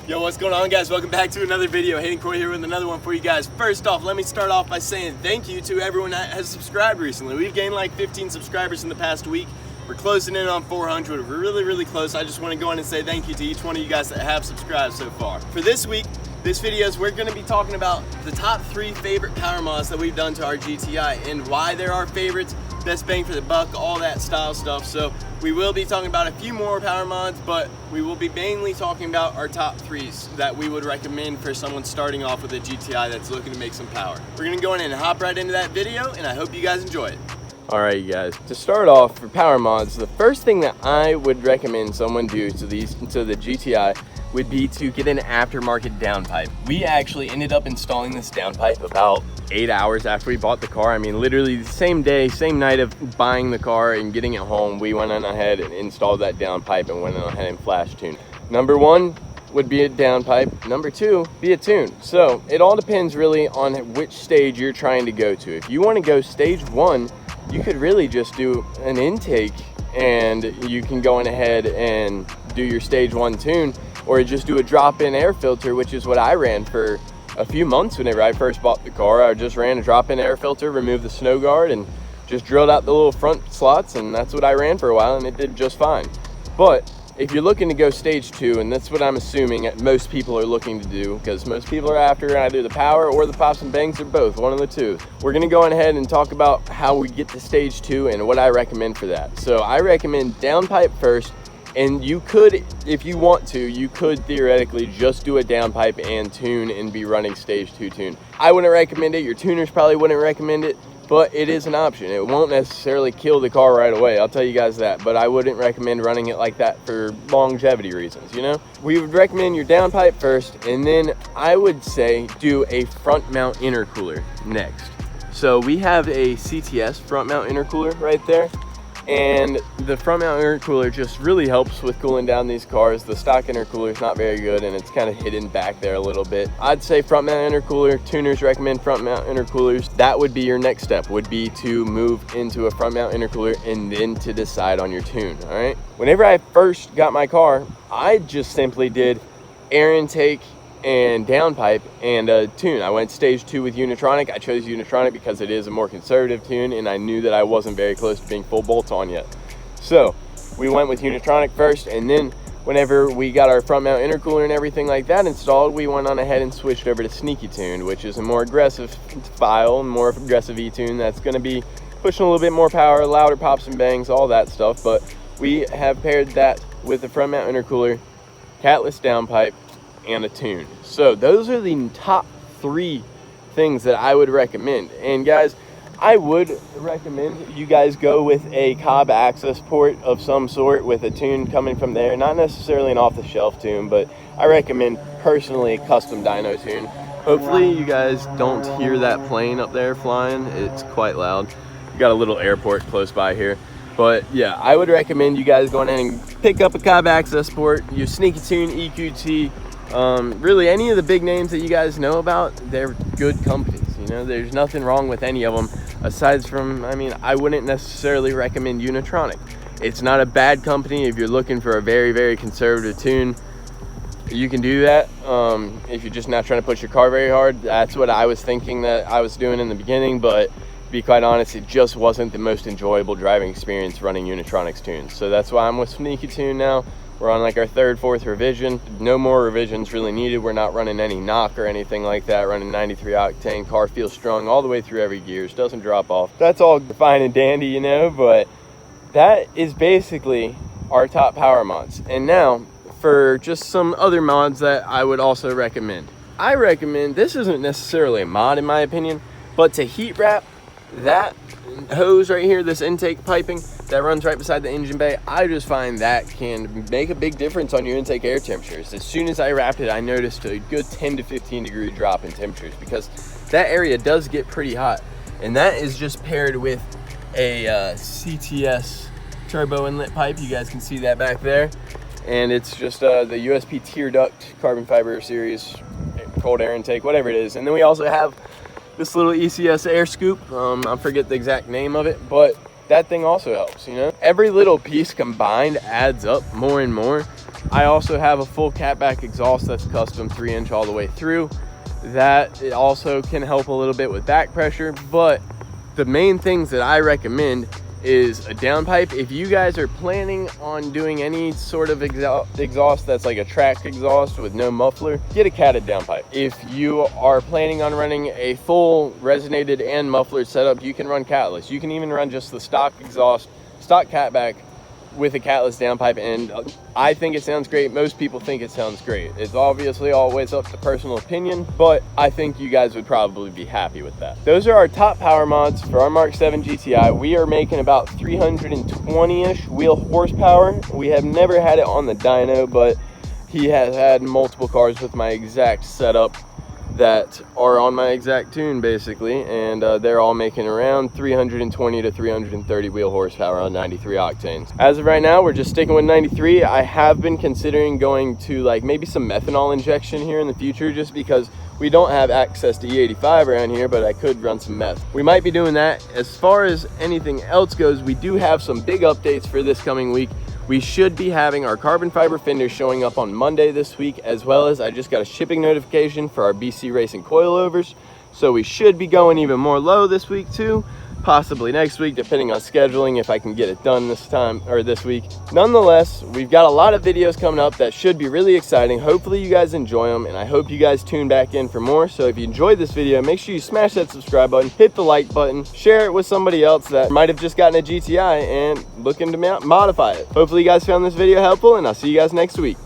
Yo, what's going on, guys? Welcome back to another video. Hayden Coy here with another one for you guys. First off, let me start off by saying thank you to everyone that has subscribed recently. We've gained like 15 subscribers in the past week. We're closing in on 400. We're really close. I just want to go in and say thank you to each one of you guys that have subscribed so far. For this week, this video is we're going to be talking about the top 3 favorite power mods that we've done to our GTI and why they're our favorites, best bang for the buck, all that style stuff. So we will be talking about a few more power mods, but we will be mainly talking about our top 3s that we would recommend for someone starting off with a GTI that's looking to make some power. We're going to go in and hop right into that video, and I hope you guys enjoy it. Alright, you guys, to start off for power mods, the first thing that I would recommend someone do to the GTI would be to get an aftermarket downpipe. We actually ended up installing this downpipe about 8 hours after we bought the car. I mean, literally the same day, same night of buying the car and getting it home, we went on ahead and installed that downpipe and went on ahead and flash tuned. Number 1 would be a downpipe. Number 2, be a tune. So it all depends really on which stage you're trying to go to. If you want to go stage 1, you could really just do an intake and you can go on ahead and do your stage 1 tune, or just do a drop-in air filter, which is what I ran for a few months whenever I first bought the car. I just ran a drop-in air filter, removed the snow guard, and just drilled out the little front slots, and that's what I ran for a while, and it did just fine. But if you're looking to go stage 2, and that's what I'm assuming that most people are looking to do, because most people are after either the power or the pops and bangs, or both, one of the two. We're gonna go on ahead and talk about how we get to stage 2 and what I recommend for that. So I recommend downpipe first, and you could, if you want to, you could theoretically just do a downpipe and tune and be running stage 2 tune. I wouldn't recommend it, your tuners probably wouldn't recommend it, but it is an option. It won't necessarily kill the car right away, I'll tell you guys that, but I wouldn't recommend running it like that for longevity reasons, you know? We would recommend your downpipe first, and then I would say do a front mount intercooler next. So we have a CTS front mount intercooler right there, and the front mount intercooler just really helps with cooling down these cars. The stock intercooler is not very good, and it's kind of hidden back there a little bit. I'd say front mount intercooler. Tuners recommend front mount intercoolers. That would be your next step, would be to move into a front mount intercooler and then to decide on your tune, all right? Whenever I first got my car, I just simply did air intake and downpipe and a tune. I went stage 2 with Unitronic. I chose Unitronic because it is a more conservative tune, and I knew that I wasn't very close to being full bolt on yet. So we went with Unitronic first, and then whenever we got our front mount intercooler and everything like that installed, we went on ahead and switched over to Sneaky Tuned, which is a more aggressive file, more aggressive E-tune that's going to be pushing a little bit more power, louder pops and bangs, all that stuff. But we have paired that with the front mount intercooler, catless downpipe, and a tune. So those are the top 3 things that I would recommend. And guys, I would recommend you guys go with a Cobb access port of some sort with a tune coming from there. Not necessarily an off-the-shelf tune, but I recommend personally a custom dyno tune. Hopefully you guys don't hear that plane up there flying. It's quite loud. We got a little airport close by here. But yeah, I would recommend you guys going in and pick up a Cobb access port, your Sneaky Tune, EQT, really any of the big names that you guys know about. They're good companies, you know, there's nothing wrong with any of them aside from, I mean, I wouldn't necessarily recommend Unitronic. It's not a bad company if you're looking for a very conservative tune. You can do that if you're just not trying to push your car very hard. That's what I was thinking that I was doing in the beginning, but to be quite honest, it just wasn't the most enjoyable driving experience running Unitronic's tunes. So that's why I'm with Sneaky Tune now. We're on like our 3rd, 4th revision. No more revisions really needed. We're not running any knock or anything like that. Running 93 octane. Car feels strong all the way through every gears. Doesn't drop off. That's all fine and dandy, you know, but that is basically our top power mods. And now for just some other mods that I would also recommend. I recommend, this isn't necessarily a mod in my opinion, but to heat wrap that hose right here, this intake piping that runs right beside the engine bay, I just find that can make a big difference on your intake air temperatures. As soon as I wrapped it, I noticed a good 10 to 15 degree drop in temperatures because that area does get pretty hot. And that is just paired with a CTS turbo inlet pipe. You guys can see that back there. And it's just the USP tear duct carbon fiber series cold air intake, whatever it is. And then we also have this little ECS air scoop. I forget the exact name of it, but that thing also helps, you know? Every little piece combined adds up more and more. I also have a full catback exhaust that's custom 3-inch all the way through. That it also can help a little bit with back pressure, but the main things that I recommend is a downpipe. If you guys are planning on doing any sort of exhaust that's like a track exhaust with no muffler, get a catted downpipe. If you are planning on running a full resonated and mufflered setup, you can run catless. You can even run just the stock exhaust, stock catback with a catless downpipe, and I think it sounds great. Most people think it sounds great. It's obviously always up to personal opinion, but I think you guys would probably be happy with that. Those are our top power mods for our MK7 GTI. We are making about 320-ish wheel horsepower. We have never had it on the dyno, but he has had multiple cars with my exact setup that are on my exact tune basically, and they're all making around 320 to 330 wheel horsepower on 93 octanes. As of right now, we're just sticking with 93. I have been considering going to like maybe some methanol injection here in the future, just because we don't have access to E85 around here, but I could run some meth. We might be doing that. As far as anything else goes, we do have some big updates for this coming week. We should be having our carbon fiber fenders showing up on Monday this week, as well as I just got a shipping notification for our BC Racing coilovers. So we should be going even more low this week too, possibly next week, depending on scheduling, if I can get it done this time or this week. Nonetheless, we've got a lot of videos coming up that should be really exciting. Hopefully you guys enjoy them, and I hope you guys tune back in for more. So if you enjoyed this video, make sure you smash that subscribe button, hit the like button, share it with somebody else that might have just gotten a GTI and looking to modify it. Hopefully you guys found this video helpful, and I'll see you guys next week.